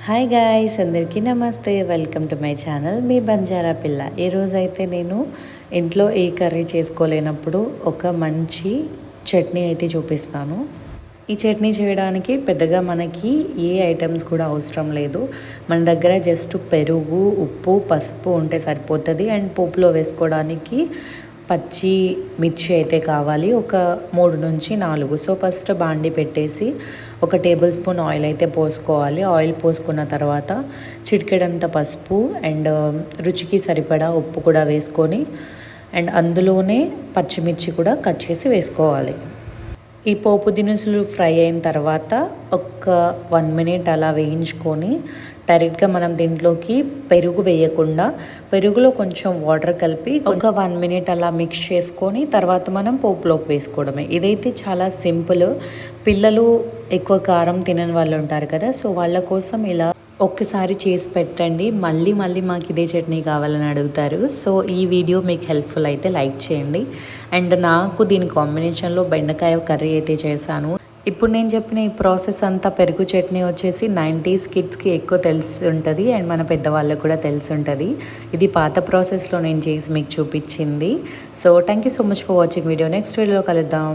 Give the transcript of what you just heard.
Hi guys, అందరికీ నమస్తే. Welcome to my channel మీ బంజారా పిల్ల. ఈరోజైతే నేను ఇంట్లో ఏ కర్రీ చేసుకోలేనప్పుడు ఒక మంచి చట్నీ అయితే చూపిస్తాను. ఈ చట్నీ చేయడానికి పెద్దగా మనకి ఏ ఐటమ్స్ కూడా అవసరం లేదు. మన దగ్గర జస్ట్ పెరుగు, ఉప్పు, పసుపు ఉంటే సరిపోతుంది. అండ్ పోపులో వేసుకోవడానికి పచ్చి మిర్చి అయితే కావాలి, ఒక 3 నుంచి 4. సో ఫస్ట్ బాండి పెట్టేసి 1 టేబుల్ స్పూన్ ఆయిల్ అయితే పోసుకోవాలి. ఆయిల్ పోసుకున్న తర్వాత చిటికెడంత పసుపు అండ్ రుచికి సరిపడా ఉప్పు కూడా వేసుకొని అండ్ అందులోనే పచ్చిమిర్చి కూడా కట్ చేసి వేసుకోవాలి. ఈ పోపు దినుసులు ఫ్రై అయిన తర్వాత ఒక 1 మినిట్ అలా వేయించుకొని డైరెక్ట్గా మనం దీంట్లోకి పెరుగు వేయకుండా పెరుగులో కొంచెం వాటర్ కలిపి ఒక 1 మినిట్ అలా మిక్స్ చేసుకొని తర్వాత మనం పోపులోకి వేసుకోవడమే. ఇదైతే చాలా సింపుల్. పిల్లలు ఎక్కువ కారం తినని వాళ్ళు ఉంటారు కదా, సో వాళ్ళ కోసం ఇలా ఒక్కసారి చేసి పెట్టండి. మళ్ళీ మళ్ళీ మాకు ఇదే చట్నీ కావాలని అడుగుతారు. సో ఈ వీడియో మీకు హెల్ప్ఫుల్ అయితే లైక్ చేయండి. అండ్ నాకు దీని కాంబినేషన్లో బెండకాయ కర్రీ అయితే చేశాను. ఇప్పుడు నేను చెప్పిన ఈ ప్రాసెస్ అంతా పెరుగు చట్నీ వచ్చేసి 90s కిడ్స్కి ఎక్కువ తెలిసి ఉంటుంది అండ్ మన పెద్దవాళ్ళకు కూడా తెలిసి ఉంటుంది. ఇది పాత ప్రాసెస్లో నేను చేసి మీకు చూపించింది. So thank you so much for watching video. Next వీడియోలో కలుద్దాం.